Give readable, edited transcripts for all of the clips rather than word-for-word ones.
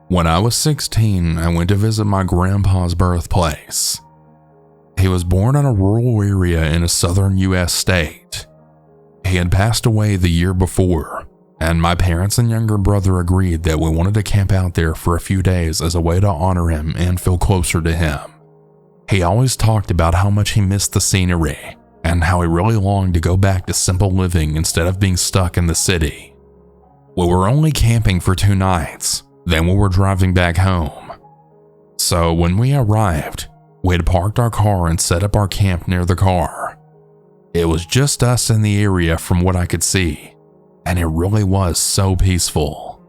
When I was 16, I went to visit my grandpa's birthplace. He was born in a rural area in a southern U.S. state. He had passed away the year before, and my parents and younger brother agreed that we wanted to camp out there for a few days as a way to honor him and feel closer to him. He always talked about how much he missed the scenery and how he really longed to go back to simple living instead of being stuck in the city. We were only camping for 2 nights, then we were driving back home. So when we arrived, we had parked our car and set up our camp near the car. It was just us in the area from what I could see, and it really was so peaceful.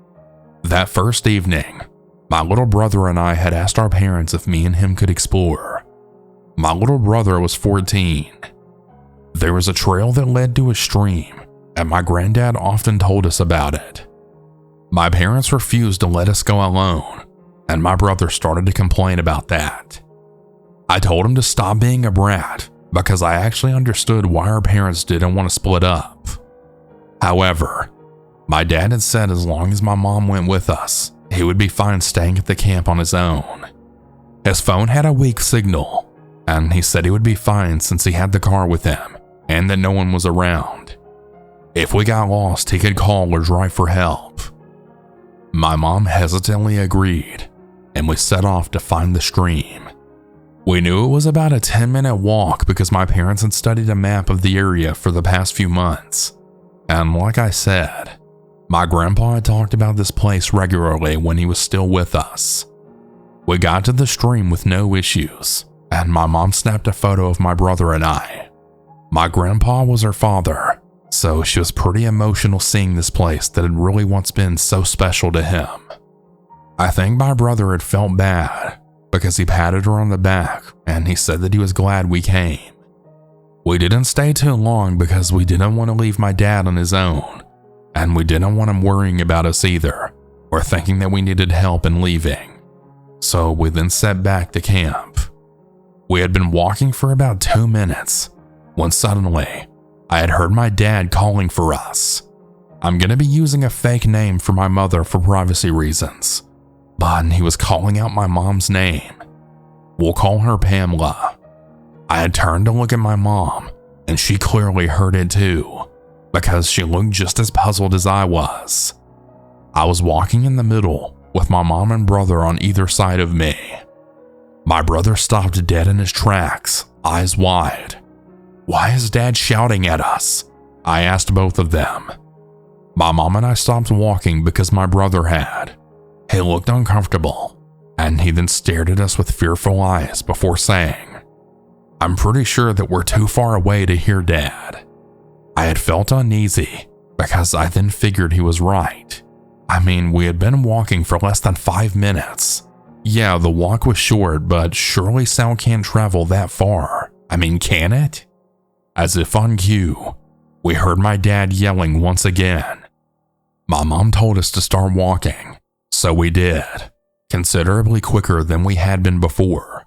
That first evening, my little brother and I had asked our parents if me and him could explore. My little brother was 14. There was a trail that led to a stream, and my granddad often told us about it. My parents refused to let us go alone, and my brother started to complain about that. I told him to stop being a brat because I actually understood why our parents didn't want to split up. However, my dad had said as long as my mom went with us, he would be fine staying at the camp on his own. His phone had a weak signal, and he said he would be fine since he had the car with him and that no one was around. If we got lost, he could call or drive for help. My mom hesitantly agreed, and we set off to find the stream. We knew it was about a 10-minute walk because my parents had studied a map of the area for the past few months. And like I said, my grandpa had talked about this place regularly when he was still with us. We got to the stream with no issues, and my mom snapped a photo of my brother and I. My grandpa was her father, so she was pretty emotional seeing this place that had really once been so special to him. I think my brother had felt bad because he patted her on the back and he said that he was glad we came. We didn't stay too long because we didn't want to leave my dad on his own, and we didn't want him worrying about us either or thinking that we needed help in leaving. So we then set back to camp. We had been walking for about 2 minutes when suddenly I had heard my dad calling for us. I'm going to be using a fake name for my mother for privacy reasons, but he was calling out my mom's name. We'll call her Pamela. I had turned to look at my mom, and she clearly heard it too, because she looked just as puzzled as I was. I was walking in the middle with my mom and brother on either side of me. My brother stopped dead in his tracks, eyes wide. "Why is Dad shouting at us?" I asked both of them. My mom and I stopped walking because my brother had. He looked uncomfortable, and he then stared at us with fearful eyes before saying, "I'm pretty sure that we're too far away to hear Dad." I had felt uneasy because I then figured he was right. I mean, we had been walking for less than 5 minutes. Yeah, the walk was short, but surely sound can't travel that far. I mean, can it? As if on cue, we heard my dad yelling once again. My mom told us to start walking, so we did, considerably quicker than we had been before.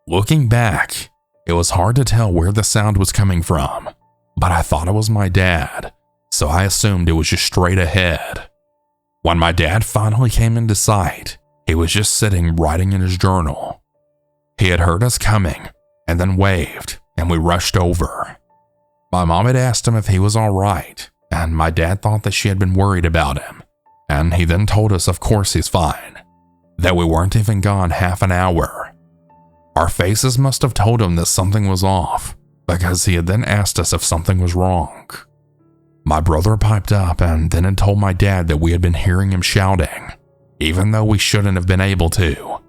Looking back, it was hard to tell where the sound was coming from, but I thought it was my dad, so I assumed it was just straight ahead. When my dad finally came into sight, he was just sitting writing in his journal. He had heard us coming and then waved, and we rushed over. My mom had asked him if he was all right, and my dad thought that she had been worried about him, and he then told us of course he's fine, that we weren't even gone half an hour. Our faces must have told him that something was off, because he had then asked us if something was wrong. My brother piped up and then had told my dad that we had been hearing him shouting, even though we shouldn't have been able to.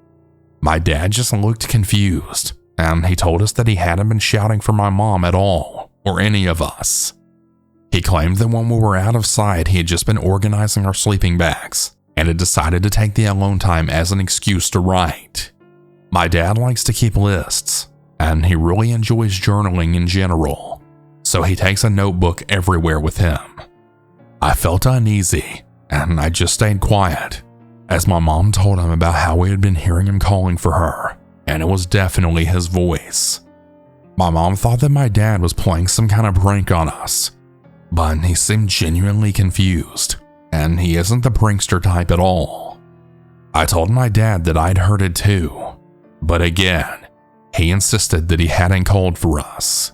My dad just looked confused, and he told us that he hadn't been shouting for my mom at all, or any of us. He claimed that when we were out of sight, he had just been organizing our sleeping bags and had decided to take the alone time as an excuse to write. My dad likes to keep lists, and he really enjoys journaling in general, so he takes a notebook everywhere with him. I felt uneasy, and I just stayed quiet, as my mom told him about how we had been hearing him calling for her, and it was definitely his voice. My mom thought that my dad was playing some kind of prank on us, but he seemed genuinely confused, and he isn't the prankster type at all. I told my dad that I'd heard it too, but again, he insisted that he hadn't called for us.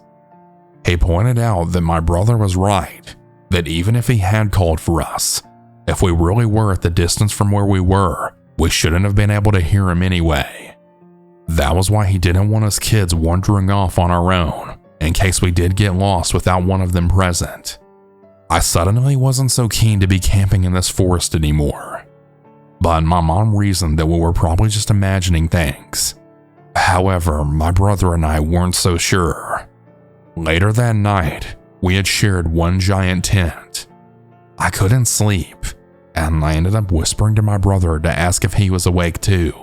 He pointed out that my brother was right, that even if he had called for us, if we really were at the distance from where we were, we shouldn't have been able to hear him anyway. That was why he didn't want us kids wandering off on our own, in case we did get lost without one of them present. I suddenly wasn't so keen to be camping in this forest anymore. But my mom reasoned that we were probably just imagining things. However, my brother and I weren't so sure. Later that night, we had shared one giant tent. I couldn't sleep, and I ended up whispering to my brother to ask if he was awake too.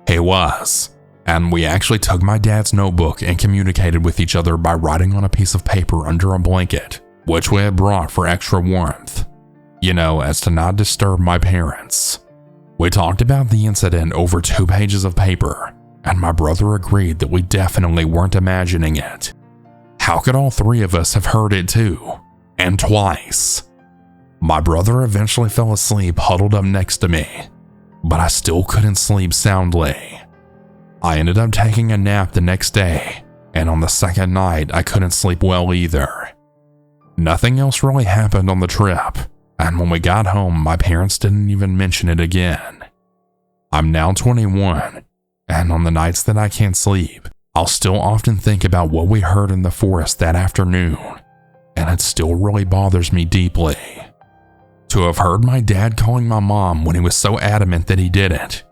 He was, and we actually took my dad's notebook and communicated with each other by writing on a piece of paper under a blanket, which we had brought for extra warmth, as to not disturb my parents. We talked about the incident over 2 pages of paper, and my brother agreed that we definitely weren't imagining it. How could all 3 of us have heard it too? And twice. My brother eventually fell asleep huddled up next to me, but I still couldn't sleep soundly. I ended up taking a nap the next day, and on the second night I couldn't sleep well either. Nothing else really happened on the trip, and when we got home, my parents didn't even mention it again. I'm now 21, and on the nights that I can't sleep, I'll still often think about what we heard in the forest that afternoon, and it still really bothers me deeply. To have heard my dad calling my mom when he was so adamant that he didn't,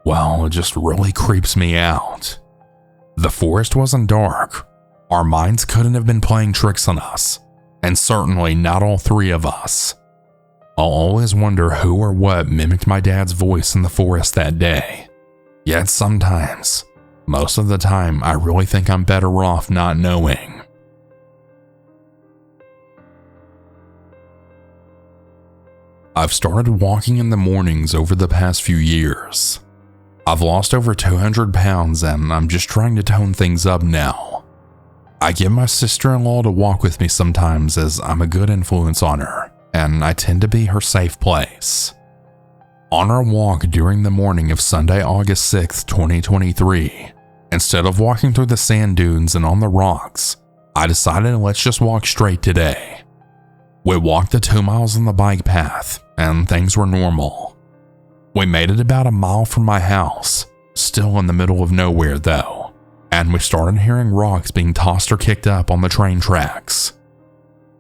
well, it just really creeps me out. The forest wasn't dark. Our minds couldn't have been playing tricks on us, and certainly not all 3 of us. I'll always wonder who or what mimicked my dad's voice in the forest that day. Yet sometimes, most of the time, I really think I'm better off not knowing. I've started walking in the mornings over the past few years. I've lost over 200 pounds and I'm just trying to tone things up now. I get my sister-in-law to walk with me sometimes as I'm a good influence on her, and I tend to be her safe place. On our walk during the morning of Sunday, August 6th, 2023, instead of walking through the sand dunes and on the rocks, I decided let's just walk straight today. We walked the 2 miles on the bike path, and things were normal. We made it about a mile from my house, still in the middle of nowhere though, and we started hearing rocks being tossed or kicked up on the train tracks.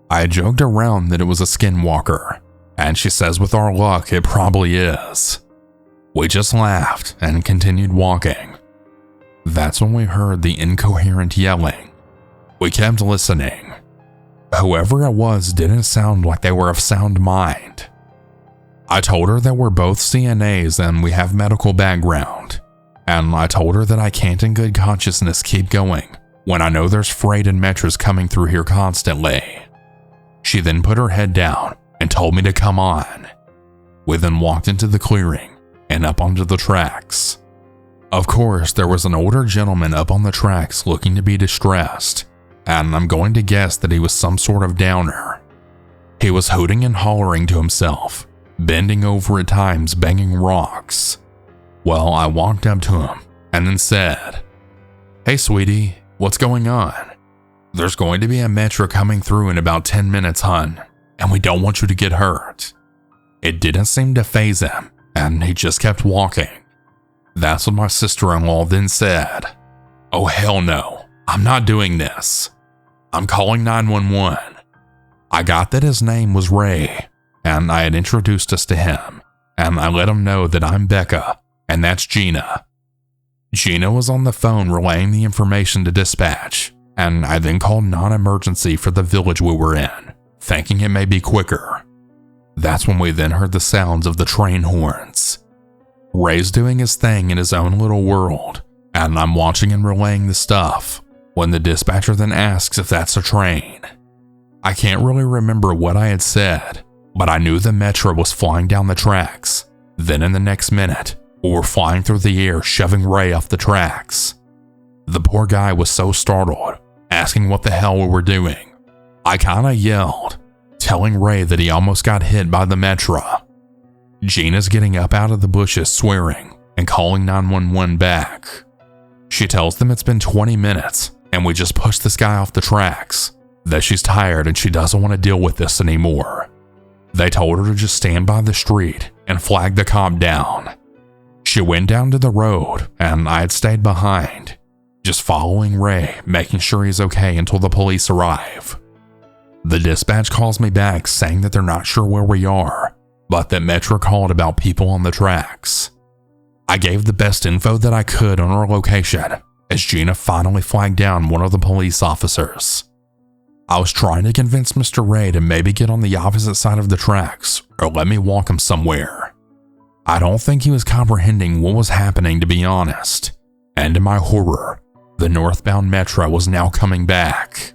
I had joked around that it was a skinwalker, and she says with our luck it probably is. We just laughed and continued walking. That's when we heard the incoherent yelling. We kept listening. Whoever it was didn't sound like they were of sound mind. I told her that we're both CNAs and we have medical background, and I told her that I can't in good consciousness keep going when I know there's freight and metros coming through here constantly. She then put her head down and told me to come on. We then walked into the clearing and up onto the tracks. Of course, there was an older gentleman up on the tracks looking to be distressed, and I'm going to guess that he was some sort of downer. He was hooting and hollering to himself, bending over at times, banging rocks. Well, I walked up to him and then said, "Hey sweetie, what's going on? There's going to be a metro coming through in about 10 minutes, hun, and we don't want you to get hurt." It didn't seem to faze him, and he just kept walking. That's when my sister-in-law then said, "Oh hell no, I'm not doing this. I'm calling 911. I got that his name was Ray, and I had introduced us to him, and I let him know that I'm Becca, and that's Gina. Gina was on the phone relaying the information to dispatch, and I then called non-emergency for the village we were in, thinking it may be quicker. That's when we then heard the sounds of the train horns. Ray's doing his thing in his own little world, and I'm watching and relaying the stuff, when the dispatcher then asks if that's a train. I can't really remember what I had said, but I knew the metro was flying down the tracks. Then in the next minute, we were flying through the air, shoving Ray off the tracks. The poor guy was so startled, asking what the hell we were doing. I kinda yelled, telling Ray that he almost got hit by the metro. Gina's getting up out of the bushes swearing and calling 911 back. She tells them it's been 20 minutes and we just pushed this guy off the tracks, that she's tired and she doesn't want to deal with this anymore. They told her to just stand by the street and flag the cop down. She went down to the road and I had stayed behind, just following Ray, making sure he's okay until the police arrive. The dispatch calls me back saying that they're not sure where we are, but that Metro called about people on the tracks. I gave the best info that I could on our location as Gina finally flagged down one of the police officers. I was trying to convince Mr. Ray to maybe get on the opposite side of the tracks or let me walk him somewhere. I don't think he was comprehending what was happening, to be honest, and to my horror, the northbound Metro was now coming back.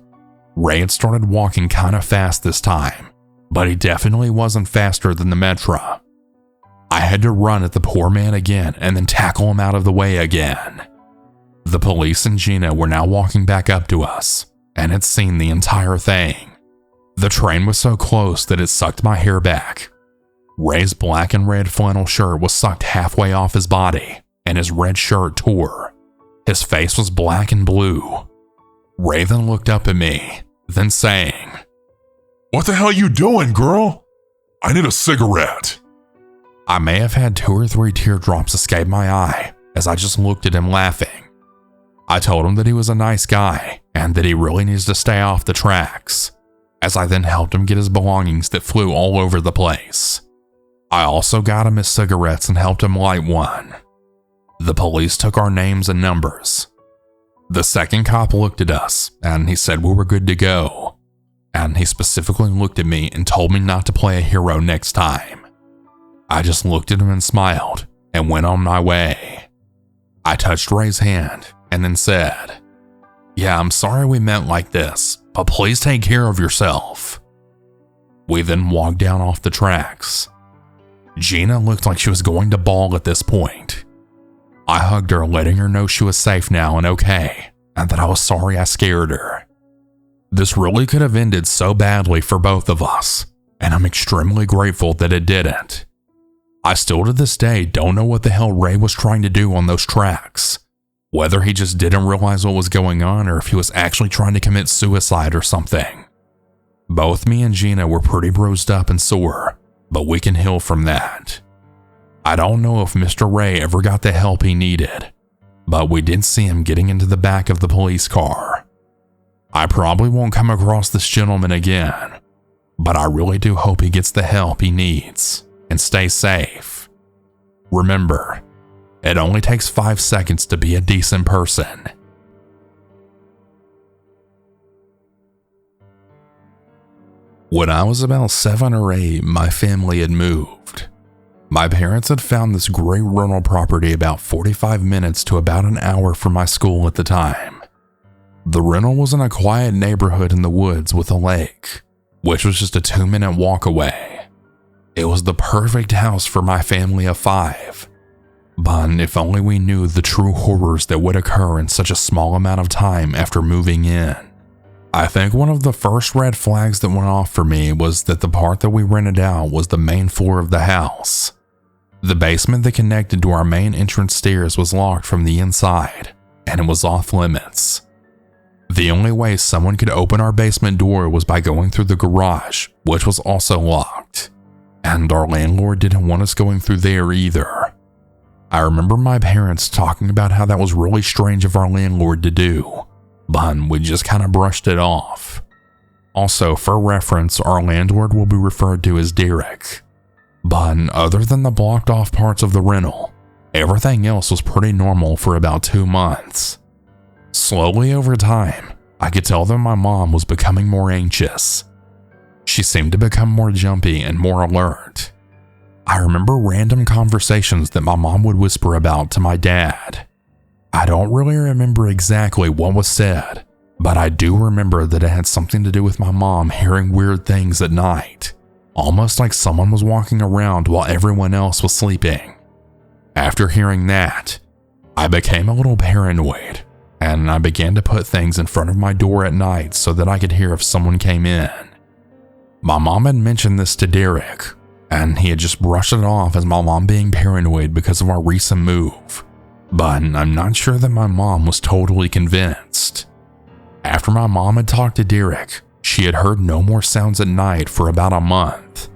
Ray had started walking kind of fast this time, but he definitely wasn't faster than the Metro. I had to run at the poor man again and then tackle him out of the way again. The police and Gina were now walking back up to us and had seen the entire thing. The train was so close that it sucked my hair back. Ray's black and red flannel shirt was sucked halfway off his body and his red shirt tore. His face was black and blue. Ray then looked up at me, then saying, "What the hell you doing, girl? I need a cigarette." I may have had 2 or 3 teardrops escape my eye as I just looked at him laughing. I told him that he was a nice guy and that he really needs to stay off the tracks, as I then helped him get his belongings that flew all over the place. I also got him his cigarettes and helped him light one. The police took our names and numbers. The second cop looked at us and he said we were good to go, and he specifically looked at me and told me not to play a hero next time. I just looked at him and smiled and went on my way. I touched Ray's hand and then said, "Yeah, I'm sorry we met like this, but please take care of yourself." We then walked down off the tracks. Gina looked like she was going to bawl at this point. I hugged her, letting her know she was safe now and okay, and that I was sorry I scared her. This really could have ended so badly for both of us, and I'm extremely grateful that it didn't. I still to this day don't know what the hell Ray was trying to do on those tracks. Whether he just didn't realize what was going on or if he was actually trying to commit suicide or something. Both me and Gina were pretty bruised up and sore, but we can heal from that. I don't know if Mr. Ray ever got the help he needed, but we did see him getting into the back of the police car. I probably won't come across this gentleman again, but I really do hope he gets the help he needs and stays safe. Remember, it only takes 5 seconds to be a decent person. When I was about 7 or 8, my family had moved. My parents had found this great rental property about 45 minutes to about an hour from my school at the time. The rental was in a quiet neighborhood in the woods with a lake, which was just a 2-minute walk away. It was the perfect house for my family of 5. But if only we knew the true horrors that would occur in such a small amount of time after moving in. I think one of the first red flags that went off for me was that the part that we rented out was the main floor of the house. The basement that connected to our main entrance stairs was locked from the inside, and it was off limits. The only way someone could open our basement door was by going through the garage, which was also locked, and our landlord didn't want us going through there either. I remember my parents talking about how that was really strange of our landlord to do, but we just kind of brushed it off. Also, for reference, our landlord will be referred to as Derek. But other than the blocked off parts of the rental, everything else was pretty normal for about 2 months. Slowly over time, I could tell that my mom was becoming more anxious. She seemed to become more jumpy and more alert. I remember random conversations that my mom would whisper about to my dad. I don't really remember exactly what was said, but I do remember that it had something to do with my mom hearing weird things at night. Almost like someone was walking around while everyone else was sleeping. After hearing that, I became a little paranoid, and I began to put things in front of my door at night so that I could hear if someone came in. My mom had mentioned this to Derek, and he had just brushed it off as my mom being paranoid because of our recent move. But I'm not sure that my mom was totally convinced. After my mom had talked to Derek, she had heard no more sounds at night for about a month.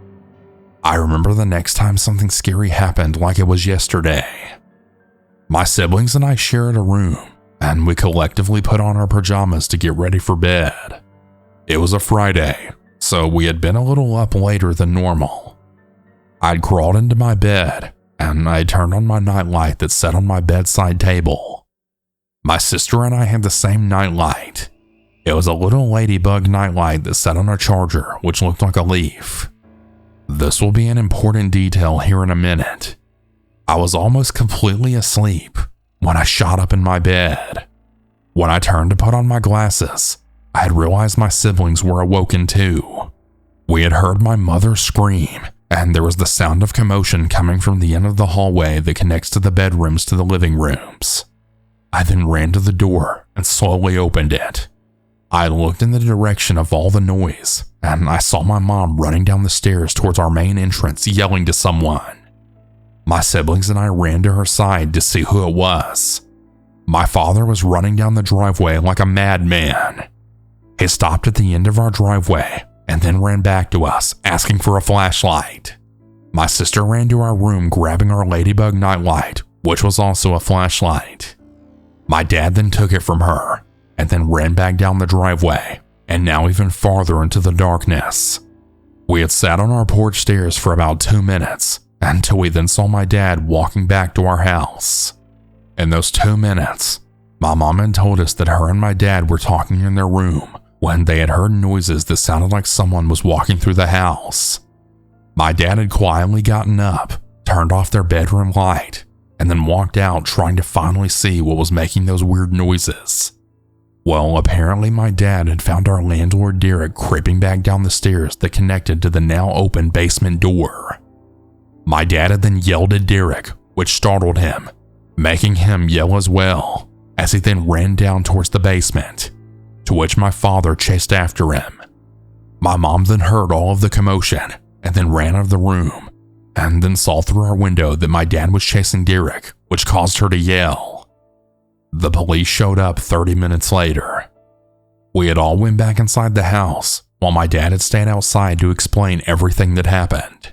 I remember the next time something scary happened like it was yesterday. My siblings and I shared a room, and we collectively put on our pajamas to get ready for bed. It was a Friday, so we had been a little up later than normal. I'd crawled into my bed, and I turned on my nightlight that sat on my bedside table. My sister and I had the same nightlight. It was a little ladybug nightlight that sat on a charger, which looked like a leaf. This will be an important detail here in a minute. I was almost completely asleep when I shot up in my bed. When I turned to put on my glasses, I had realized my siblings were awoken too. We had heard my mother scream, and there was the sound of commotion coming from the end of the hallway that connects to the bedrooms to the living rooms. I then ran to the door and slowly opened it. I looked in the direction of all the noise, and I saw my mom running down the stairs towards our main entrance yelling to someone. My siblings and I ran to her side to see who it was. My father was running down the driveway like a madman. He stopped at the end of our driveway and then ran back to us asking for a flashlight. My sister ran to our room grabbing our ladybug nightlight, which was also a flashlight. My dad then took it from her and then ran back down the driveway and now even farther into the darkness. We had sat on our porch stairs for about 2 minutes until we then saw my dad walking back to our house. In those 2 minutes, my mom had told us that her and my dad were talking in their room when they had heard noises that sounded like someone was walking through the house. My dad had quietly gotten up, turned off their bedroom light, and then walked out trying to finally see what was making those weird noises. Well, apparently my dad had found our landlord Derek creeping back down the stairs that connected to the now open basement door. My dad had then yelled at Derek, which startled him, making him yell as well, as he then ran down towards the basement, to which my father chased after him. My mom then heard all of the commotion and then ran out of the room, and then saw through our window that my dad was chasing Derek, which caused her to yell. The police showed up 30 minutes later. We had all went back inside the house while my dad had stayed outside to explain everything that happened.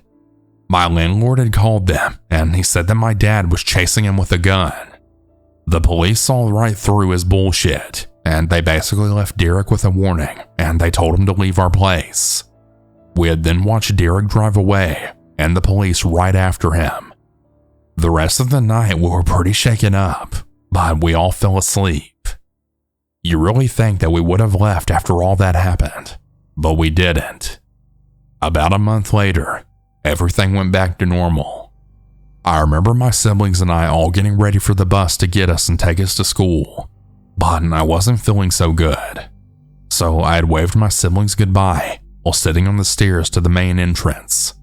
My landlord had called them and he said that my dad was chasing him with a gun. The police saw right through his bullshit and they basically left Derek with a warning and they told him to leave our place. We had then watched Derek drive away and the police right after him. The rest of the night we were pretty shaken up, but we all fell asleep. You really think that we would have left after all that happened, but we didn't. About a month later, everything went back to normal. I remember my siblings and I all getting ready for the bus to get us and take us to school, but I wasn't feeling so good. So I had waved my siblings goodbye while sitting on the stairs to the main entrance.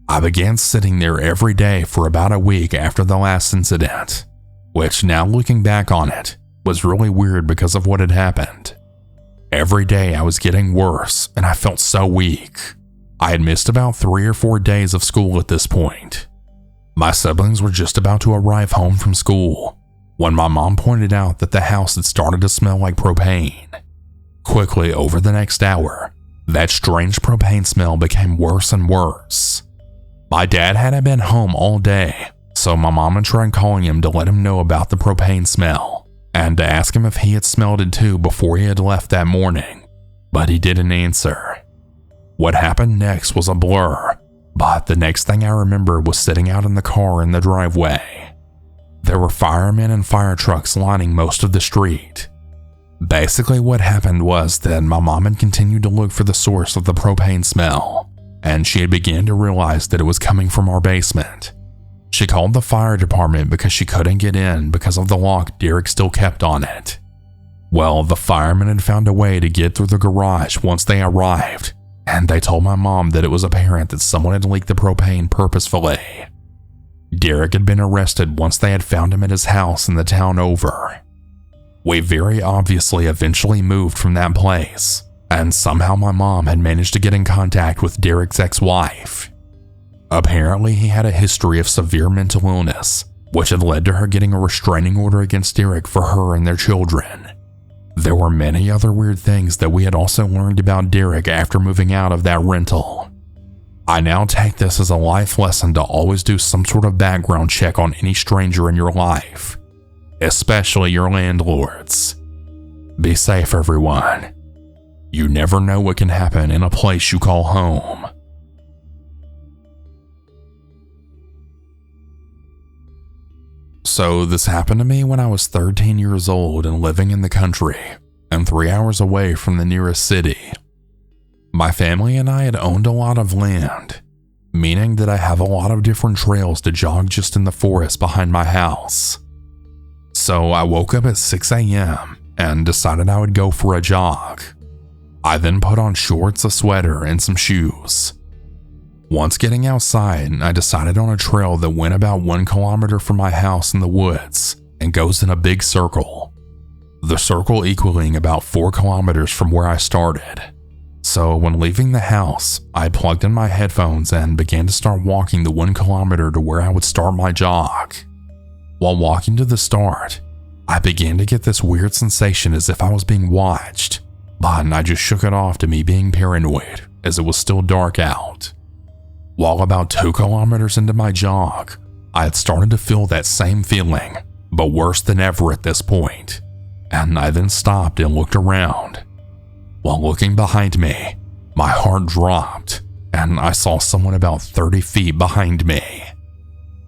I began sitting there every day for about a week after the last incident, which now looking back on it was really weird because of what had happened. Every day I was getting worse and I felt so weak. I had missed about 3 or 4 days of school at this point. My siblings were just about to arrive home from school when my mom pointed out that the house had started to smell like propane. Quickly over the next hour, that strange propane smell became worse and worse. My dad hadn't been home all day, so my mom had tried calling him to let him know about the propane smell and to ask him if he had smelled it too before he had left that morning, but he didn't answer. What happened next was a blur, but the next thing I remember was sitting out in the car in the driveway. There were firemen and fire trucks lining most of the street. Basically what happened was that my mom had continued to look for the source of the propane smell, and she had begun to realize that it was coming from our basement. She called the fire department because she couldn't get in because of the lock Derek still kept on it. Well, the firemen had found a way to get through the garage once they arrived, and they told my mom that it was apparent that someone had leaked the propane purposefully. Derek had been arrested once they had found him at his house in the town over. We very obviously eventually moved from that place, and somehow my mom had managed to get in contact with Derek's ex-wife. Apparently, he had a history of severe mental illness, which had led to her getting a restraining order against Derek for her and their children. There were many other weird things that we had also learned about Derek after moving out of that rental. I now take this as a life lesson to always do some sort of background check on any stranger in your life, especially your landlords. Be safe, everyone. You never know what can happen in a place you call home. So this happened to me when I was 13 years old and living in the country, and 3 hours away from the nearest city. My family and I had owned a lot of land, meaning that I have a lot of different trails to jog just in the forest behind my house. So I woke up at 6 a.m. and decided I would go for a jog. I then put on shorts, a sweater, and some shoes. Once getting outside, I decided on a trail that went about 1 kilometer from my house in the woods and goes in a big circle. The circle equaling about 4 kilometers from where I started. So when leaving the house, I plugged in my headphones and began to start walking the 1 kilometer to where I would start my jog. While walking to the start, I began to get this weird sensation as if I was being watched, but I just shook it off to me being paranoid as it was still dark out. While about 2 kilometers into my jog, I had started to feel that same feeling, but worse than ever at this point, and I then stopped and looked around. While looking behind me, my heart dropped, and I saw someone about 30 feet behind me.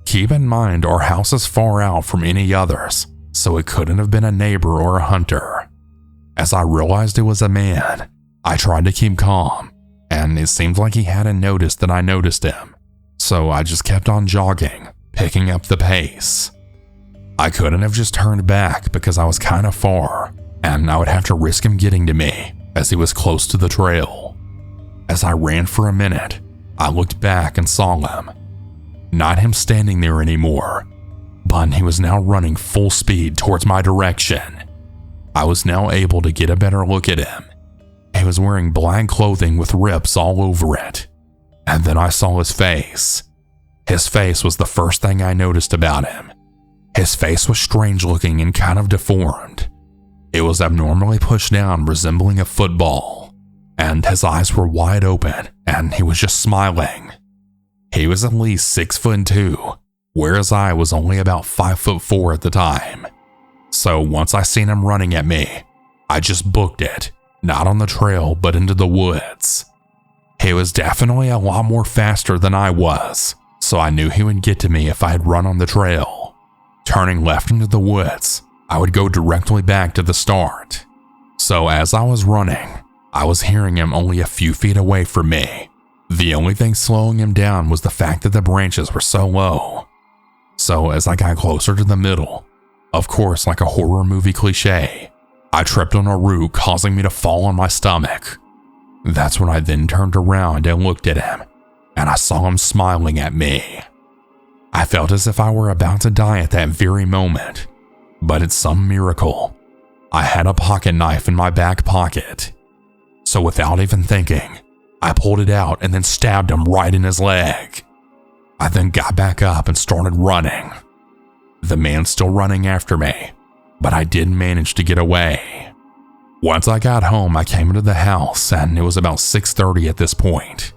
Keep in mind, our house is far out from any others, so it couldn't have been a neighbor or a hunter. As I realized it was a man, I tried to keep calm, and it seemed like he hadn't noticed that I noticed him, so I just kept on jogging, picking up the pace. I couldn't have just turned back because I was kind of far, and I would have to risk him getting to me as he was close to the trail. As I ran for a minute, I looked back and saw him. Not him standing there anymore, but he was now running full speed towards my direction. I was now able to get a better look at him. He was wearing black clothing with rips all over it. And then I saw his face. His face was the first thing I noticed about him. His face was strange looking and kind of deformed. It was abnormally pushed down, resembling a football. And his eyes were wide open, and he was just smiling. He was at least 6'2", whereas I was only about 5'4" at the time. So once I seen him running at me, I just booked it, not on the trail, but into the woods. He was definitely a lot more faster than I was, so I knew he would get to me if I had run on the trail. Turning left into the woods, I would go directly back to the start. So as I was running, I was hearing him only a few feet away from me. The only thing slowing him down was the fact that the branches were so low. So as I got closer to the middle, of course like a horror movie cliche, I tripped on a root, causing me to fall on my stomach. That's when I then turned around and looked at him, and I saw him smiling at me. I felt as if I were about to die at that very moment, but it's some miracle. I had a pocket knife in my back pocket. So without even thinking, I pulled it out and then stabbed him right in his leg. I then got back up and started running. The man's still running after me, but I did manage to get away. Once I got home, I came into the house and it was about 6:30 at this point.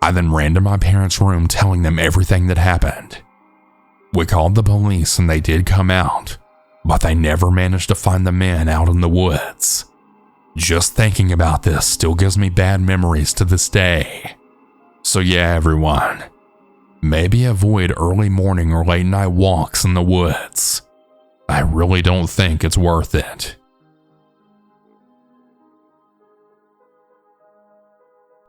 I then ran to my parents' room telling them everything that happened. We called the police and they did come out, but they never managed to find the man out in the woods. Just thinking about this still gives me bad memories to this day. So yeah, everyone, maybe avoid early morning or late night walks in the woods. I really don't think it's worth it.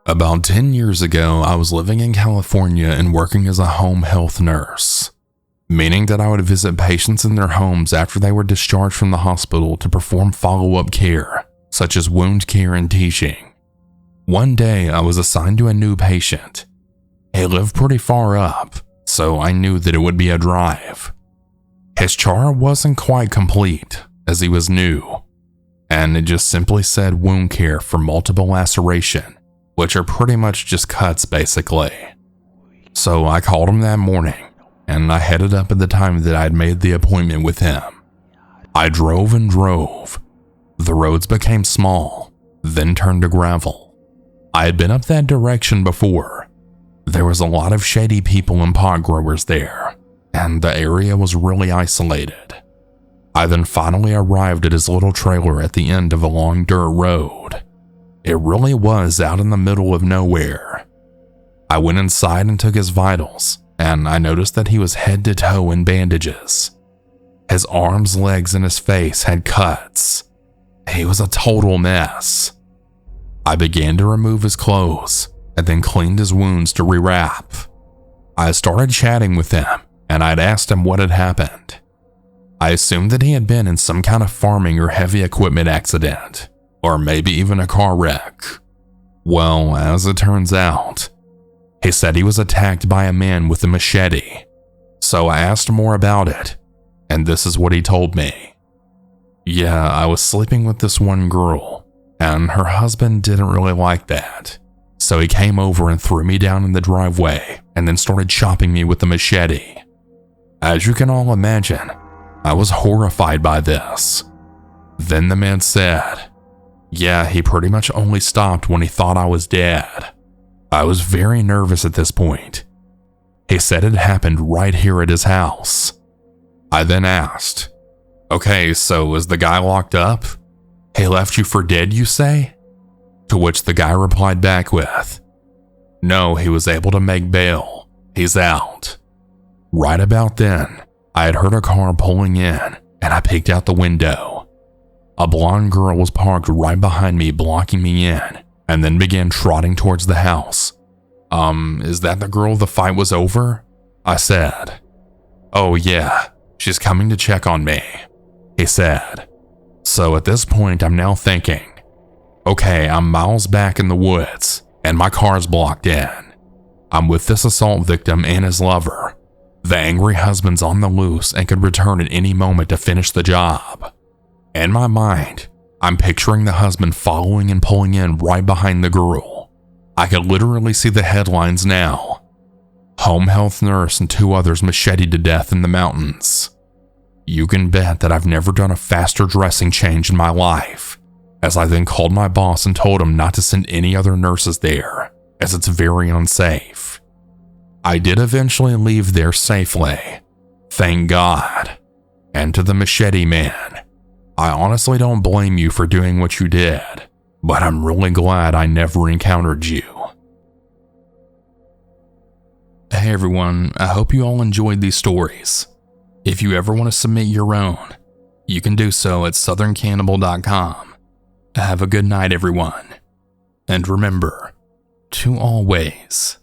About 10 years ago, I was living in California and working as a home health nurse, meaning that I would visit patients in their homes after they were discharged from the hospital to perform follow-up care, such as wound care and teaching. One day, I was assigned to a new patient. He lived pretty far up, so I knew that it would be a drive. His chart wasn't quite complete, as he was new, and it just simply said wound care for multiple laceration, which are pretty much just cuts basically. So I called him that morning, and I headed up at the time that I'd made the appointment with him. I drove and drove. The roads became small, then turned to gravel. I had been up that direction before. There was a lot of shady people and pot growers there, and the area was really isolated. I then finally arrived at his little trailer at the end of a long dirt road. It really was out in the middle of nowhere. I went inside and took his vitals, and I noticed that he was head to toe in bandages. His arms, legs, and his face had cuts. He was a total mess. I began to remove his clothes and then cleaned his wounds to rewrap. I started chatting with him, and I'd asked him what had happened. I assumed that he had been in some kind of farming or heavy equipment accident, or maybe even a car wreck. Well, as it turns out, he said he was attacked by a man with a machete. So I asked more about it, and this is what he told me. Yeah, I was sleeping with this one girl, and her husband didn't really like that. So he came over and threw me down in the driveway and then started chopping me with the machete. As you can all imagine, I was horrified by this. Then the man said, yeah, he pretty much only stopped when he thought I was dead. I was very nervous at this point. He said it happened right here at his house. I then asked, okay, so is the guy locked up? He left you for dead, you say? To which the guy replied back with, no, he was able to make bail. He's out. Right about then, I had heard a car pulling in, and I peeked out the window. A blonde girl was parked right behind me, blocking me in, and then began trotting towards the house. Is that the girl the fight was over? I said. Oh yeah, she's coming to check on me, he said. So at this point, I'm now thinking, okay, I'm miles back in the woods, and my car's blocked in. I'm with this assault victim and his lover. The angry husband's on the loose and could return at any moment to finish the job. In my mind, I'm picturing the husband following and pulling in right behind the girl. I could literally see the headlines now. Home health nurse and 2 others macheted to death in the mountains. You can bet that I've never done a faster dressing change in my life, as I then called my boss and told him not to send any other nurses there, as it's very unsafe. I did eventually leave there safely, thank God. And to the machete man, I honestly don't blame you for doing what you did, but I'm really glad I never encountered you. Hey everyone, I hope you all enjoyed these stories. If you ever want to submit your own, you can do so at southerncannibal.com. Have a good night everyone, and remember to always